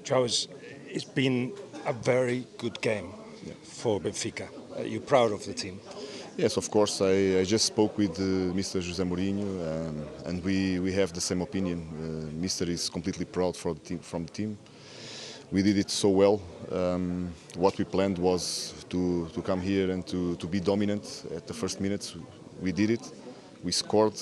João, it's been a very good game for Benfica. You're proud of the team? Yes, of course. I just spoke with Mr. José Mourinho, and we have the same opinion. Mr. is completely proud from the team. We did it so well. What we planned was to come here and to be dominant at the first minutes. We did it. We scored.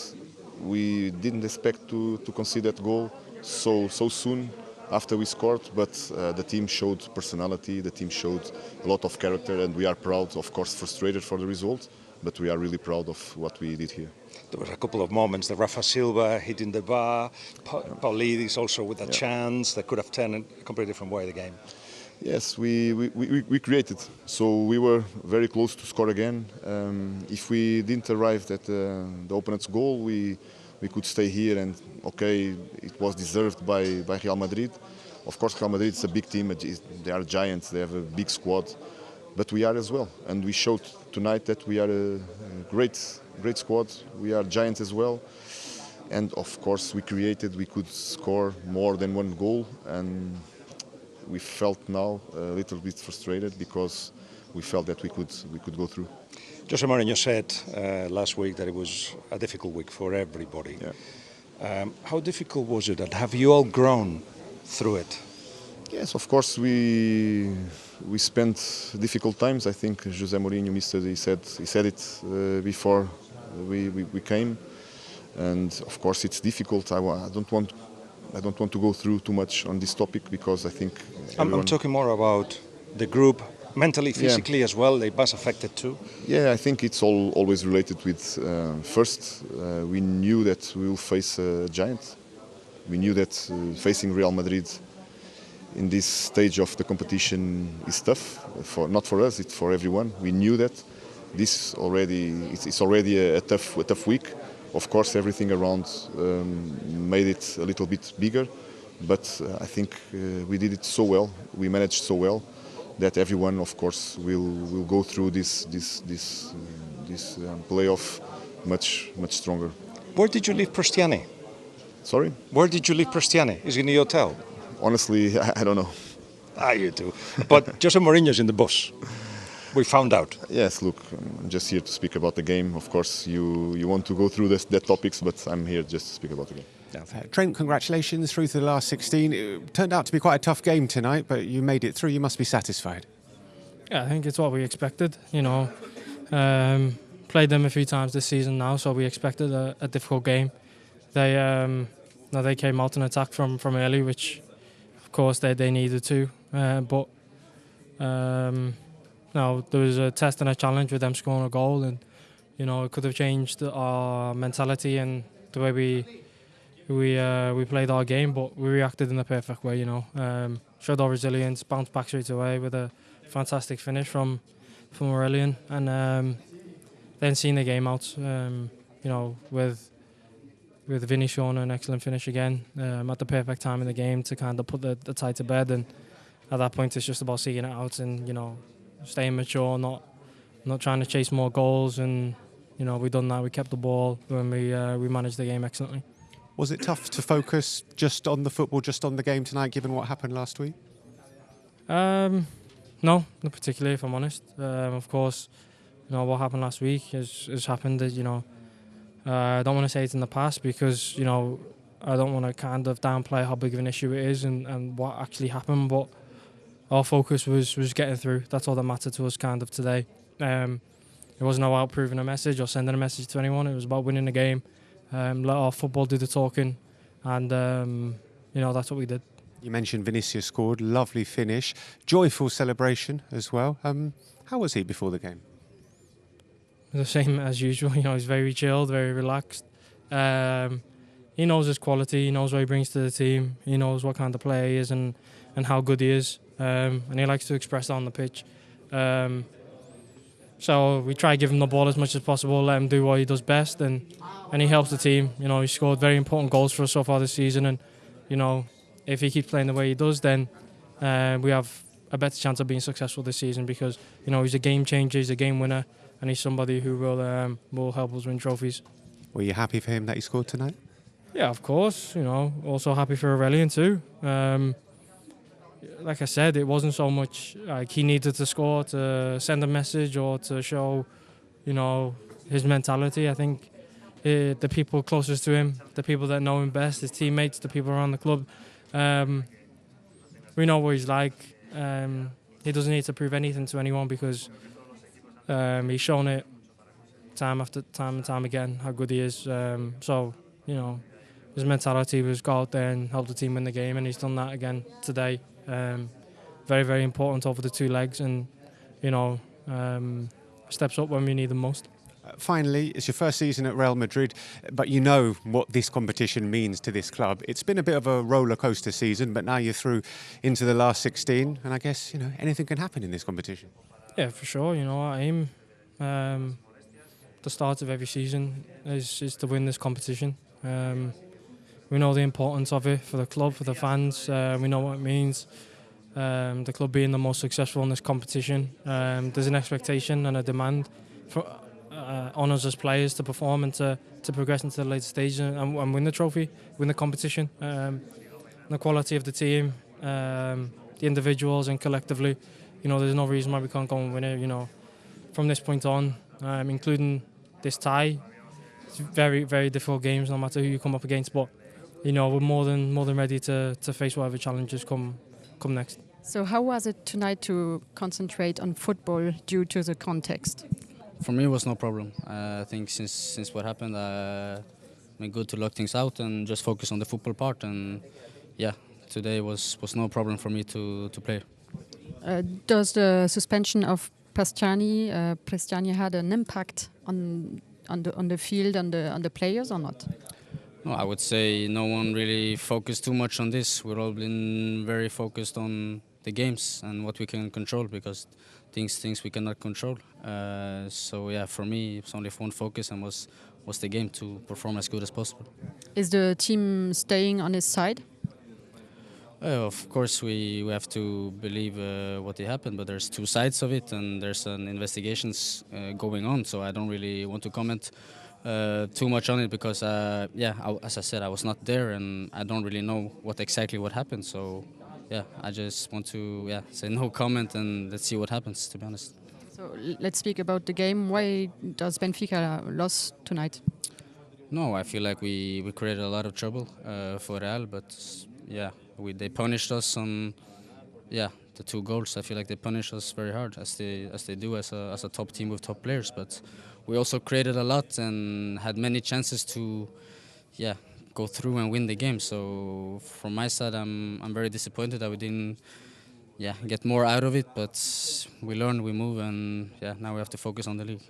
We didn't expect to concede that goal so soon after we scored, but the team showed personality, the team showed a lot of character, and we are proud, of course frustrated for the result, but we are really proud of what we did here. There were a couple of moments, the Rafa Silva hitting the bar, Paulidis also with a chance that could have turned a completely different way the game. Yes, we created, so we were very close to score again. If we didn't arrive at the opponent's goal, we could stay here, and okay, it was deserved by Real Madrid. Of course, Real Madrid is a big team, they are giants, they have a big squad, but we are as well. And we showed tonight that we are a great squad, we are giants as well. And of course, we could score more than one goal, and we felt now a little bit frustrated because we felt that we could go through. José Mourinho said last week that it was a difficult week for everybody. Yeah. How difficult was it, and have you all grown through it? Yes, of course we spent difficult times. I think José Mourinho, he said it before we came, and of course it's difficult. I don't want to go through too much on this topic because I think I'm talking more about the group. Mentally, physically as well, they must affected too. Yeah, I think it's always related with first, we knew that we will face a giant. We knew that facing Real Madrid in this stage of the competition is tough. Not for us, it's for everyone. We knew that. It's already a tough week. Of course, everything around made it a little bit bigger, but I think we did it so well. We managed so well that everyone, of course, will go through this playoff much stronger. Where did you leave Prestiani? Sorry? Where did you leave Prestiani? Is he in the hotel? Honestly, I don't know. You do. But José Mourinho's in the bus. We found out. Yes, look, I'm just here to speak about the game. Of course, you want to go through that topics, but I'm here just to speak about the game. Trent, congratulations through to the last 16. It turned out to be quite a tough game tonight, but you made it through. You must be satisfied. Yeah, I think it's what we expected. Played them a few times this season now, so we expected a difficult game. They came out and attacked from early, which of course they needed to. But there was a test and a challenge with them scoring a goal, and it could have changed our mentality and the way we played our game, but we reacted in the perfect way. Showed our resilience, bounced back straight away with a fantastic finish from Aurelian, and then seeing the game out. With Vinny showing an excellent finish again at the perfect time in the game to kind of put the tie to bed, and at that point it's just about seeing it out and staying mature, not trying to chase more goals, and we done that. We kept the ball and we managed the game excellently. Was it tough to focus just on the football, just on the game tonight, given what happened last week? No, not particularly, if I'm honest. Of course, what happened last week has happened. I don't want to say it's in the past because I don't want to kind of downplay how big of an issue it is and what actually happened. But our focus was getting through. That's all that mattered to us kind of today. It wasn't about proving a message or sending a message to anyone. It was about winning the game. Let our football do the talking, and that's what we did. You mentioned Vinicius scored, lovely finish, joyful celebration as well. How was he before the game? The same as usual. He's very chilled, very relaxed. He knows his quality. He knows what he brings to the team. He knows what kind of player he is and how good he is. And he likes to express that on the pitch. So we try to give him the ball as much as possible, let him do what he does best, and he helps the team. He scored very important goals for us so far this season, and if he keeps playing the way he does, then we have a better chance of being successful this season because he's a game changer, he's a game winner, and he's somebody who will help us win trophies. Were you happy for him that he scored tonight? Yeah, of course. Also happy for Aurelian too. like I said, it wasn't so much like he needed to score to send a message or to show, his mentality. I think the people closest to him, the people that know him best, his teammates, the people around the club, we know what he's like. He doesn't need to prove anything to anyone because he's shown it time after time and time again how good he is. His mentality was go out there and help the team win the game, and he's done that again today. Very, very important over the two legs, and steps up when we need them most. Finally, it's your first season at Real Madrid, but you know what this competition means to this club. It's been a bit of a roller coaster season, but now you're through into the last 16, and I guess anything can happen in this competition. Yeah, for sure. Our aim, the start of every season, is to win this competition. We know the importance of it for the club, for the fans. We know what it means. The club being the most successful in this competition, there's an expectation and a demand on us as players to perform and to progress into the later stage and win the trophy, win the competition. The quality of the team, the individuals and collectively, there's no reason why we can't go and win it. From this point on, including this tie, it's very, very difficult games no matter who you come up against. But we're more than ready to face whatever challenges come next. So how was it tonight to concentrate on football due to the context? For me, it was no problem. I think since what happened, been good to lock things out and just focus on the football part. And yeah, today was no problem for me to play. Does the suspension of Prestiani had an impact on the field and the players or not? No, I would say no one really focused too much on this. We've all been very focused on the games and what we can control, because things we cannot control. So yeah, for me, it's only one focus and was the game to perform as good as possible. Is the team staying on his side? Of course, we have to believe what happened, but there's two sides of it, and there's an investigations going on. So I don't really want to comment too much on it because, as I said, I was not there and I don't really know exactly what happened. So yeah, I just want to say no comment and let's see what happens, to be honest. So let's speak about the game. Why does Benfica lose tonight? No, I feel like we created a lot of trouble for Real, but yeah, they punished us on the two goals. I feel like they punished us very hard, as they do as a top team with top players. But we also created a lot and had many chances to go through and win the game. So from my side, I'm very disappointed that we didn't get more out of it. But we learn, we move, and now we have to focus on the league.